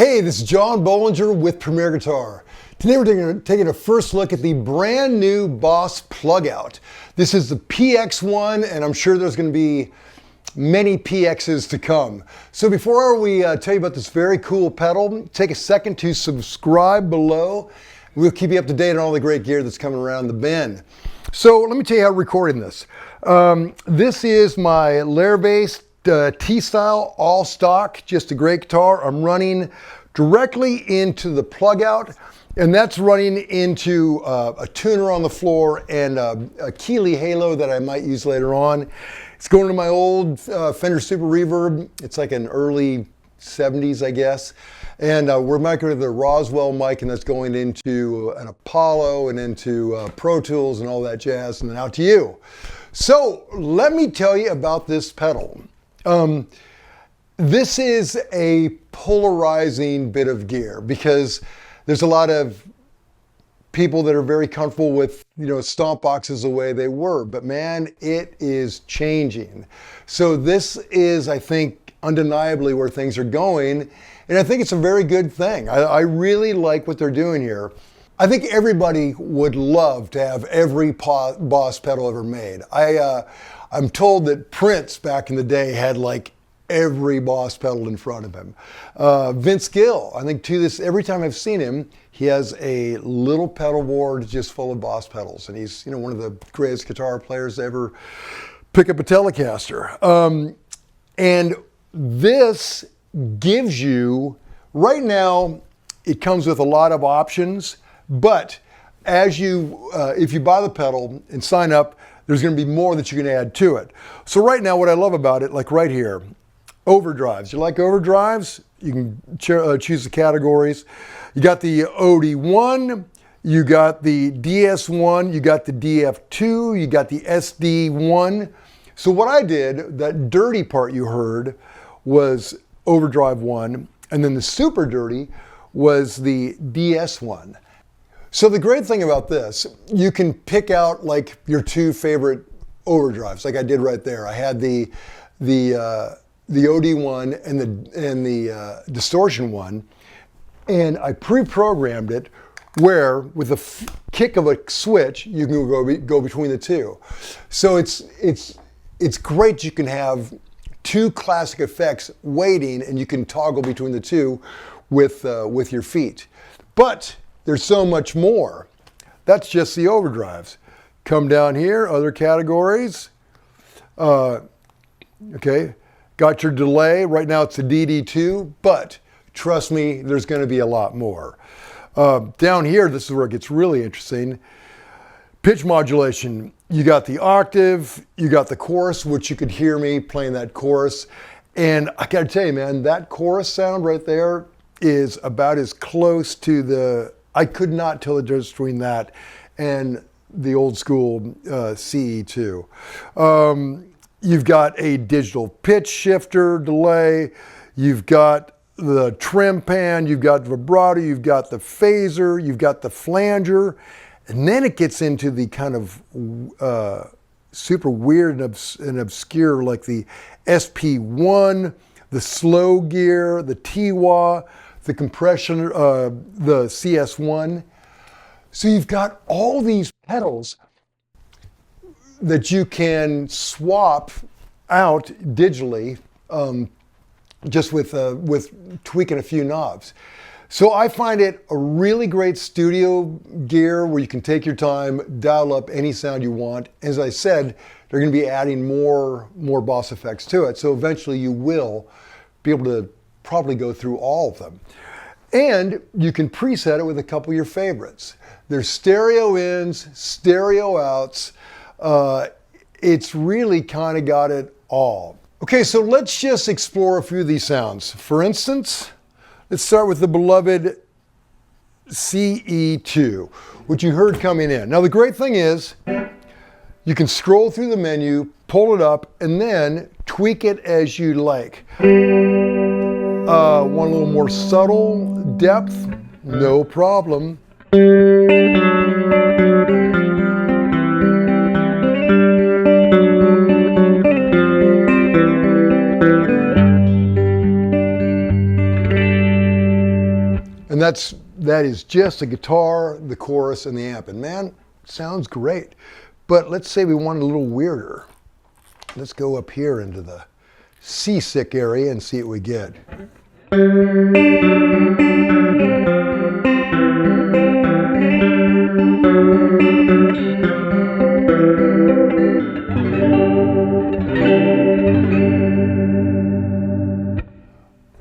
Hey, this is John Bohlinger with Premier Guitar. Today we're taking a first look at the brand new Boss Plugout. This is the PX-1, and I'm sure there's going to be many PXs to come. So before we tell you about this very cool pedal, take a second to subscribe below. We'll keep you up to date on all the great gear that's coming around the bend. So let me tell you how I'm recording this. This is my layer-based T-style, all stock, just a great guitar. I'm running directly into the Plugout, and that's running into a tuner on the floor and a Keeley Halo that I might use later on. It's going to my old Fender Super Reverb. It's like an early 70s, I guess. And we're micing with the Roswell mic, and that's going into an Apollo and into Pro Tools and all that jazz, and then out to you. So let me tell you about this pedal. This is a polarizing bit of gear because there's a lot of people that are very comfortable with, stomp boxes the way they were, but man, it is changing. So this is, I think, undeniably where things are going, and I think it's a very good thing. I really like what they're doing here. I think everybody would love to have every Boss pedal ever made. I'm told that Prince back in the day had like every Boss pedal in front of him. Vince Gill, I think to this, every time I've seen him, he has a little pedal board just full of Boss pedals, and he's one of the greatest guitar players to ever pick up a Telecaster. And this gives you, right now, it comes with a lot of options, but as if you buy the pedal and sign up, there's going to be more that you can add to it. So right now, what I love about it, like right here, overdrives. You like overdrives? You can choose the categories. You got the OD1, you got the DS1, you got the DF2, you got the SD1. So what I did, that dirty part you heard was overdrive 1, and then the super dirty was the DS1. So the great thing about this, you can pick out like your two favorite overdrives, like I did right there. I had the OD1 and the Distortion one, and I pre-programmed it where with a kick of a switch you can go between the two. So it's great. You can have two classic effects waiting, and you can toggle between the two with your feet. But there's so much more. That's just the overdrives. Come down here, other categories. Okay, got your delay. Right now it's a DD2, but trust me, there's going to be a lot more. Down here, this is where it gets really interesting. Pitch modulation. You got the octave, you got the chorus, which you could hear me playing that chorus. And I got to tell you, man, that chorus sound right there is about as close to I could not tell the difference between that and the old school CE2. You've got a digital pitch shifter delay. You've got the trim pan. You've got vibrato. You've got the phaser. You've got the flanger. And then it gets into the kind of super weird and obscure, like the SP1, the slow gear, the TWA, the compression, the CS1. So you've got all these pedals that you can swap out digitally, just with tweaking a few knobs. So I find it a really great studio gear where you can take your time, dial up any sound you want. As I said, they're going to be adding more Boss effects to it. So eventually you will be able to probably go through all of them. And you can preset it with a couple of your favorites. There's stereo ins, stereo outs. It's really kind of got it all. Okay, so let's just explore a few of these sounds. For instance, let's start with the beloved CE2, which you heard coming in. Now the great thing is, you can scroll through the menu, pull it up, and then tweak it as you like. Want a little more subtle depth? No problem. And that is just the guitar, the chorus, and the amp. And man, sounds great. But let's say we want a little weirder. Let's go up here into the seasick area and see what we get.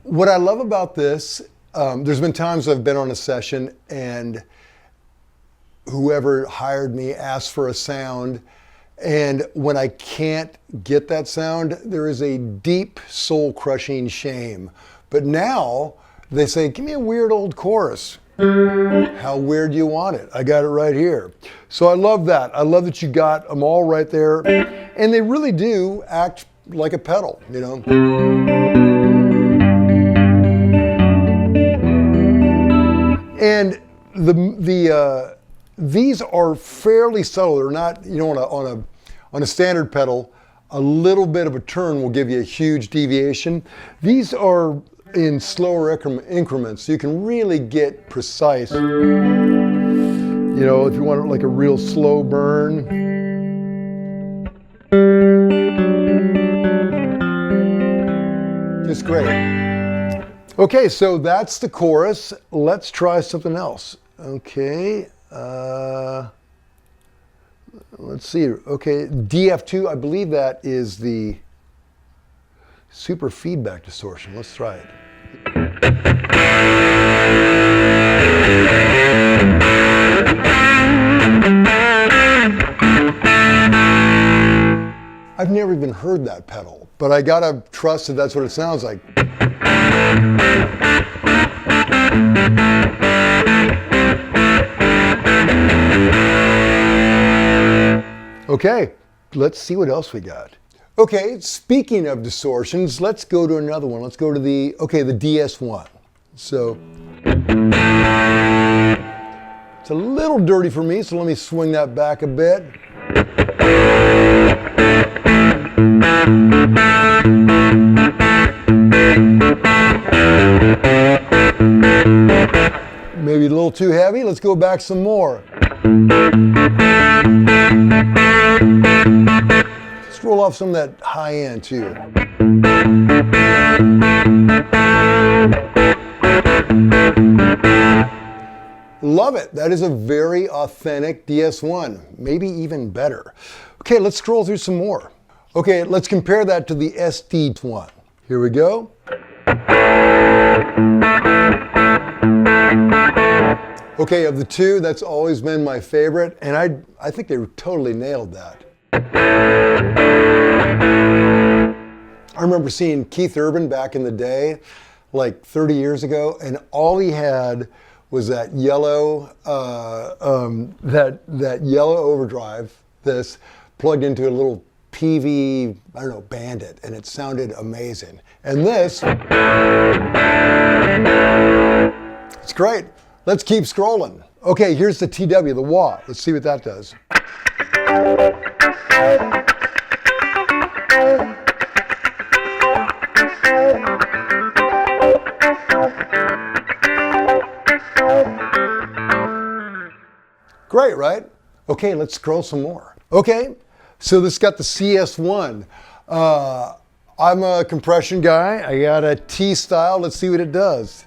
What I love about this, there's been times I've been on a session and whoever hired me asked for a sound, and when I can't get that sound, there is a deep soul-crushing shame. But now they say, give me a weird old chorus. How weird do you want it? I got it right here. So I love that. I love that you got them all right there. And they really do act like a pedal, you know. And these are fairly subtle. They're not, you know, on a standard pedal, a little bit of a turn will give you a huge deviation. These are in slower increments, so you can really get precise. You know, if you want like a real slow burn. Just great. Okay, so that's the chorus. Let's try something else. Okay, let's see. Okay, DF2, I believe that is the super feedback distortion. Let's try it. I've never even heard that pedal, but I gotta trust that that's what it sounds like. Okay, let's see what else we got. Okay, speaking of distortions, let's go to another one. Let's go to the DS1. So, it's a little dirty for me, so let me swing that back a bit. Maybe a little too heavy. Let's go back some more. Let's roll off some of that high end too. Love it. That is a very authentic DS1, maybe even better. Okay, let's scroll through some more. Okay, let's compare that to the SD1. Here we go. Okay, of the two, that's always been my favorite, and I think they totally nailed that. I remember seeing Keith Urban back in the day, like 30 years ago, and all he had was that yellow, that yellow OverDrive, this plugged into a little PV, I don't know, Bandit, and it sounded amazing. And this, it's great. Let's keep scrolling. Okay, here's the TW, the wah. Let's see what that does. Great, right? Okay, let's scroll some more. Okay, so this got the CS1. I'm a compression guy. I got a T style. Let's see what it does.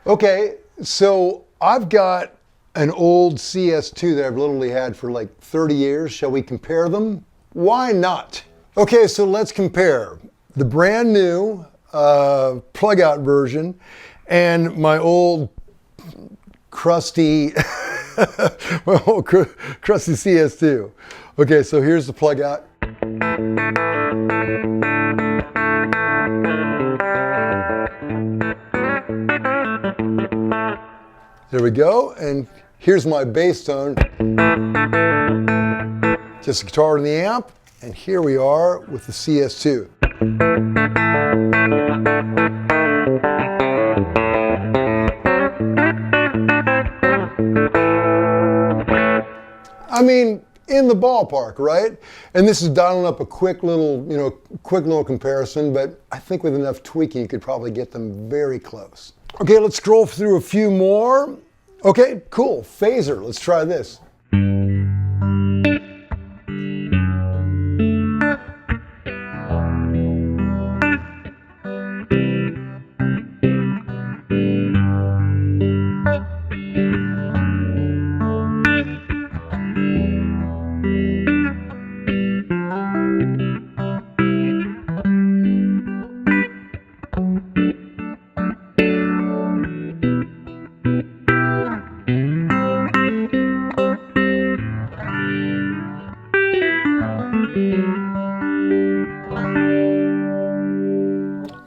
Okay, so I've got an old CS2 that I've literally had for like 30 years. Shall we compare them? Why not? Okay, so let's compare the brand new plug-out version and my old crusty, crusty CS2. Okay, so here's the plug-out. There we go, and here's my bass tone. Just the guitar and the amp, and here we are with the CS2. I mean, in the ballpark, right? And this is dialing up a quick little comparison, but I think with enough tweaking, you could probably get them very close. Okay, let's scroll through a few more. Okay, cool, phaser, let's try this.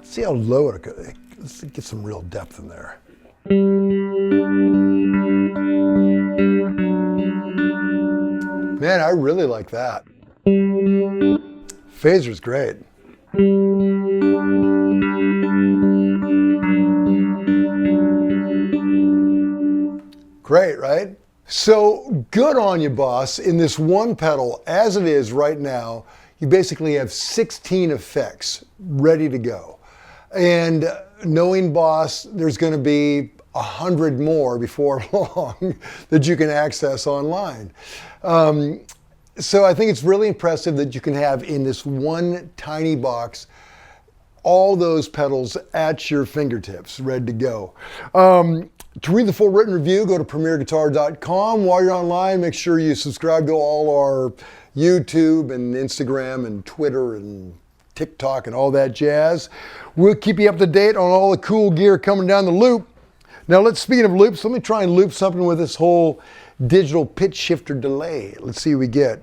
See how low it goes. Let's get some real depth in there. Man, I really like that. Phaser's great. Great, right? So good on you, boss. In this one pedal, as it is right now, you basically have 16 effects ready to go. And knowing boss, there's going to be 100 more before long that you can access online. So I think it's really impressive that you can have in this one tiny box all those pedals at your fingertips, ready to go. To read the full written review, go to premierguitar.com. While you're online, make sure you subscribe to all our YouTube and Instagram and Twitter and TikTok and all that jazz. We'll keep you up to date on all the cool gear coming down the loop. Now, speaking of loops, let me try and loop something with this whole digital pitch shifter delay. Let's see what we get.